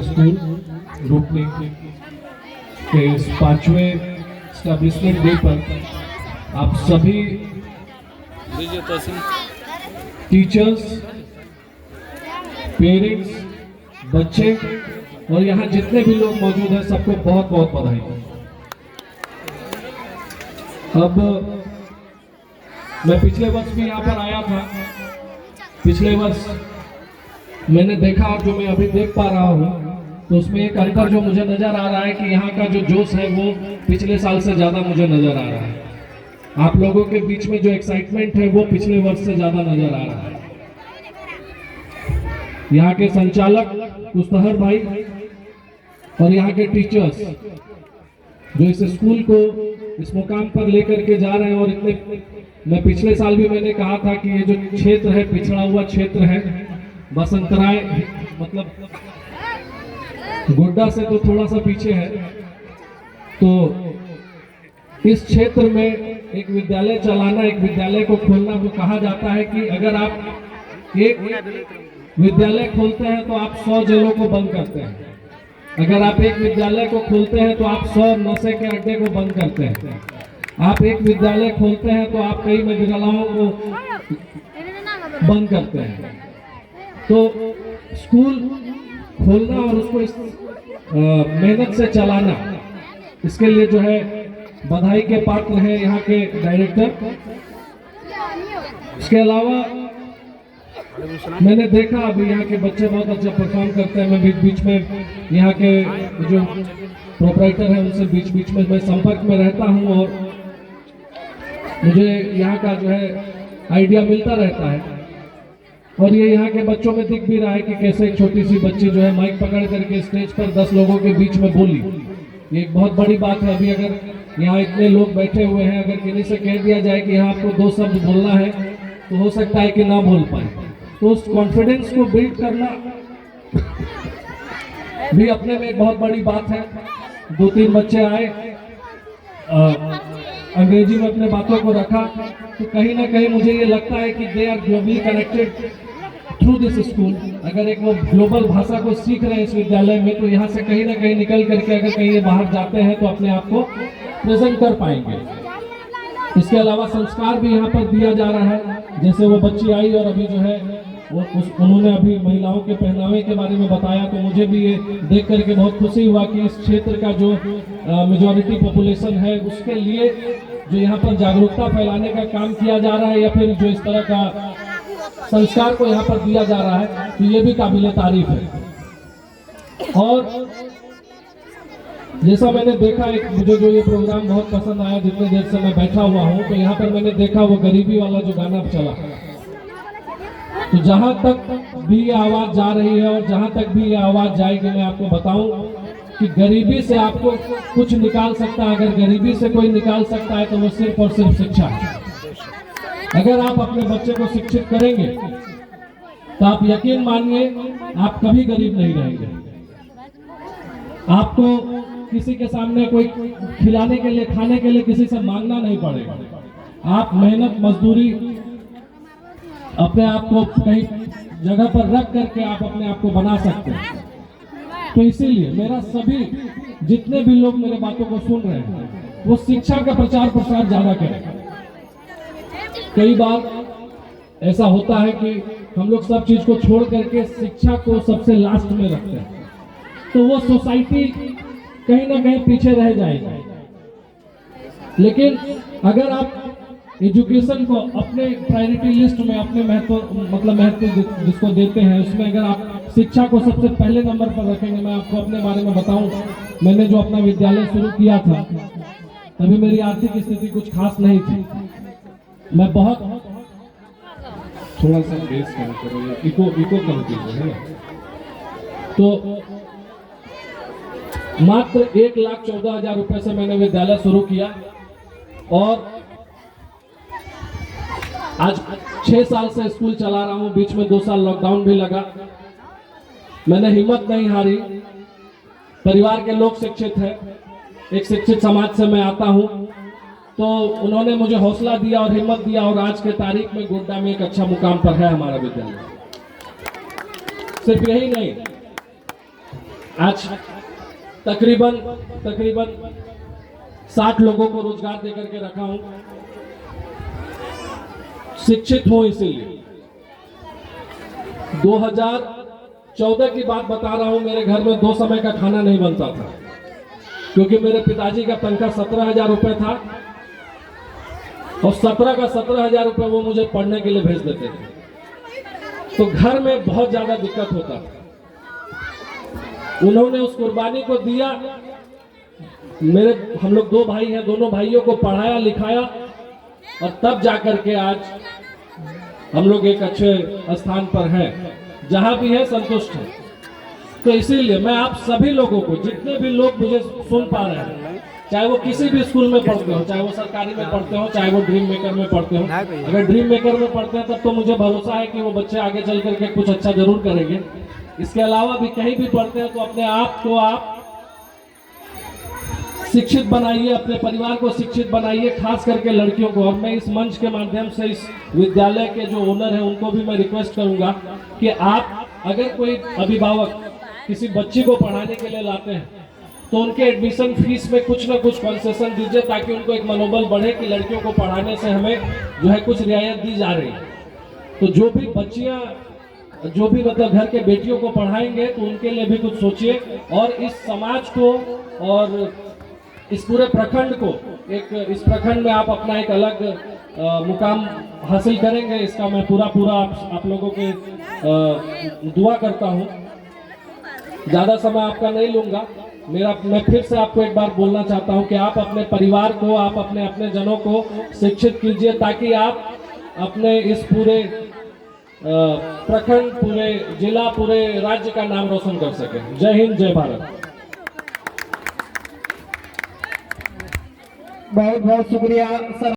School Rupani के इस 5वें एस्टैब्लिशमेंट डे पर आप सभी टीचर्स, पेरेंट्स, बच्चे और यहाँ जितने भी लोग मौजूद हैं सबको बहुत बहुत बधाई। अब मैं पिछले वर्ष भी यहाँ पर आया था। पिछले वर्ष मैंने देखा और जो मैं अभी देख पा रहा हूँ तो उसमें एक अंतर जो मुझे नजर आ रहा है कि यहाँ का जो जोश है वो पिछले साल से ज्यादा मुझे नजर आ रहा है। आप लोगों के बीच में जो एक्साइटमेंट है वो पिछले वर्ष से ज्यादा नजर आ रहा है। यहाँ के संचालक मुस्तहर भाई और यहाँ के टीचर्स जो इस स्कूल को इस मुकाम पर लेकर के जा रहे हैं, और इतने मैं पिछले साल भी मैंने कहा था कि ये जो क्षेत्र है पिछड़ा हुआ क्षेत्र है, बसंतराय मतलब गोड्डा से तो थोड़ा सा पीछे है, तो इस क्षेत्र में एक विद्यालय चलाना, एक विद्यालय को खोलना, जो कहा जाता है कि अगर आप एक विद्यालय खोलते हैं तो आप 100 जेलों को बंद करते हैं। अगर आप एक विद्यालय को खोलते हैं तो आप 100 नशे के अड्डे को बंद करते हैं। आप एक विद्यालय खोलते हैं तो आप कई मदिरालाओं को बंद करते हैं। तो स्कूल खोलना और उसको इस मेहनत से चलाना, इसके लिए जो है बधाई के पात्र हैं यहाँ के डायरेक्टर। इसके अलावा मैंने देखा अभी यहाँ के बच्चे बहुत अच्छा परफॉर्म करते हैं। मैं बीच बीच में यहाँ के जो प्रोपराइटर हैं उनसे बीच बीच में मैं संपर्क में रहता हूँ और मुझे यहाँ का जो है आइडिया मिलता रहता है। और ये यहाँ के बच्चों में दिख भी रहा है कि कैसे एक छोटी सी बच्ची जो है माइक पकड़ करके स्टेज पर 10 लोगों के बीच में बोली। ये एक बहुत बड़ी बात है। अभी अगर यहाँ इतने लोग बैठे हुए हैं, अगर किसी से कह दिया जाए कि यहाँ आपको 2 शब्द बोलना है तो हो सकता है कि ना बोल पाए। तो उस कॉन्फिडेंस को बिल्ड करना भी अपने में एक बहुत बड़ी बात है। 2-3 बच्चे आए, अंग्रेजी में अपने बातों को रखा, तो कहीं ना कहीं मुझे ये लगता है कि they are globally connected through this school. अगर एक वो ग्लोबल भाषा को सीख रहे हैं इस विद्यालय में, तो यहाँ से कहीं ना कहीं निकल करके अगर कहीं ये बाहर जाते हैं तो अपने आप को प्रेजेंट कर पाएंगे। इसके अलावा संस्कार भी यहाँ पर दिया जा रहा है। जैसे वो बच्ची आई और अभी जो है उन्होंने अभी महिलाओं के पहनावे के बारे में बताया, तो मुझे भी ये देख करके बहुत खुशी हुआ कि इस क्षेत्र का जो मेजॉरिटी पॉपुलेशन है उसके लिए जो यहाँ पर जागरूकता फैलाने का काम किया जा रहा है, या फिर जो इस तरह का संस्कार को यहाँ पर दिया जा रहा है, तो ये भी काबिले तारीफ है। और जैसा मैंने देखा, एक मुझे जो ये प्रोग्राम बहुत पसंद आया, जितने देर से मैं बैठा हुआ हूँ, तो यहाँ पर मैंने देखा वो गरीबी वाला जो गाना चला। तो जहाँ तक भी ये आवाज जा रही है और जहाँ तक भी ये आवाज जाएगी, मैं आपको बताऊं कि गरीबी से आपको कुछ निकाल सकता है। अगर गरीबी से कोई निकाल सकता है तो वो सिर्फ और सिर्फ शिक्षा है। अगर आप अपने बच्चे को शिक्षित करेंगे तो आप यकीन मानिए आप कभी गरीब नहीं रहेंगे। आपको किसी के सामने कोई खिलाने के लिए, खाने के लिए किसी से मांगना नहीं पड़ेगा। आप मेहनत मजदूरी अपने आप को कहीं जगह पर रख करके आप अपने आप को बना सकते हैं। तो इसीलिए मेरा सभी जितने भी लोग मेरे बातों को सुन रहे हैं वो शिक्षा का प्रचार प्रसार ज्यादा करें। कई बार ऐसा होता है कि हम लोग सब चीज को छोड़ करके शिक्षा को सबसे लास्ट में रखते हैं, तो वो सोसाइटी कहीं ना कहीं पीछे रह जाएगी। लेकिन अगर आप एजुकेशन को अपने प्रायोरिटी लिस्ट में, अपने महत्व जिसको देते हैं उसमें अगर आप शिक्षा को सबसे पहले नंबर पर रखेंगे। मैं आपको अपने बारे में बताऊं, मैंने जो अपना विद्यालय शुरू किया था तभी मेरी आर्थिक स्थिति कुछ खास नहीं थी। मैं बहुत थोड़ा सा बेस करो, इको कम कीजिए, है तो मात्र 1,14,000 रुपए से मैंने विद्यालय शुरू किया और आज 6 साल से स्कूल चला रहा हूं। बीच में 2 साल लॉकडाउन भी लगा। मैंने हिम्मत नहीं हारी। परिवार के लोग शिक्षित हैं, एक शिक्षित समाज से मैं आता हूं, तो उन्होंने मुझे हौसला दिया और हिम्मत दिया और आज के तारीख में गोड्डा में एक अच्छा मुकाम पर है हमारा विद्यालय। सिर्फ यही नहीं, आज तकरीबन 60 लोगों को रोजगार देकर के रखा हूं। शिक्षित हूं इसीलिए। 2014 की बात बता रहा हूं, मेरे घर में 2 समय का खाना नहीं बनता था, क्योंकि मेरे पिताजी का तनख्वाह 17,000 रुपए था और 17,000 रुपए वो मुझे पढ़ने के लिए भेज देते थे। तो घर में बहुत ज्यादा दिक्कत होता था। उन्होंने उस कुर्बानी को दिया। हम लोग 2 भाई हैं, दोनों भाइयों को पढ़ाया लिखाया और तब जाकर के आज हम लोग एक अच्छे स्थान पर हैं, जहां भी है संतुष्ट हैं। तो इसीलिए मैं आप सभी लोगों को, जितने भी लोग मुझे सुन पा रहे हैं, चाहे वो किसी भी स्कूल में पढ़ते हो, चाहे वो सरकारी में पढ़ते हो, चाहे वो ड्रीम मेकर में पढ़ते हो, अगर ड्रीम मेकर में पढ़ते हैं तब तो मुझे भरोसा है कि वो बच्चे आगे चल करके कुछ अच्छा जरूर करेंगे। इसके अलावा भी कहीं भी पढ़ते हैं तो अपने आप को आप शिक्षित बनाइए, अपने परिवार को शिक्षित बनाइए, खास करके लड़कियों को। और मैं इस मंच के माध्यम से इस विद्यालय के जो ओनर हैं उनको भी मैं रिक्वेस्ट करूंगा कि आप अगर कोई अभिभावक किसी बच्ची को पढ़ाने के लिए लाते हैं तो उनके एडमिशन फीस में कुछ ना कुछ कंसेशन दीजिए, ताकि उनको एक मनोबल बढ़े कि लड़कियों को पढ़ाने से हमें जो है कुछ रियायत दी जा रही है। तो जो भी बच्चियां, जो भी मतलब घर के बेटियों को पढ़ाएंगे तो उनके लिए भी कुछ सोचिए, और इस समाज को और इस पूरे प्रखंड को, इस प्रखंड में आप अपना एक अलग मुकाम हासिल करेंगे, इसका मैं पूरा आप लोगों के दुआ करता हूं। ज्यादा समय आपका नहीं लूंगा। मैं फिर से आपको एक बार बोलना चाहता हूं कि आप अपने परिवार को, आप अपने जनों को शिक्षित कीजिए, ताकि आप अपने इस पूरे प्रखंड, पूरे जिला, पूरे राज्य का नाम रोशन कर सकें। जय हिंद, जय भारत। बहुत बहुत शुक्रिया सर।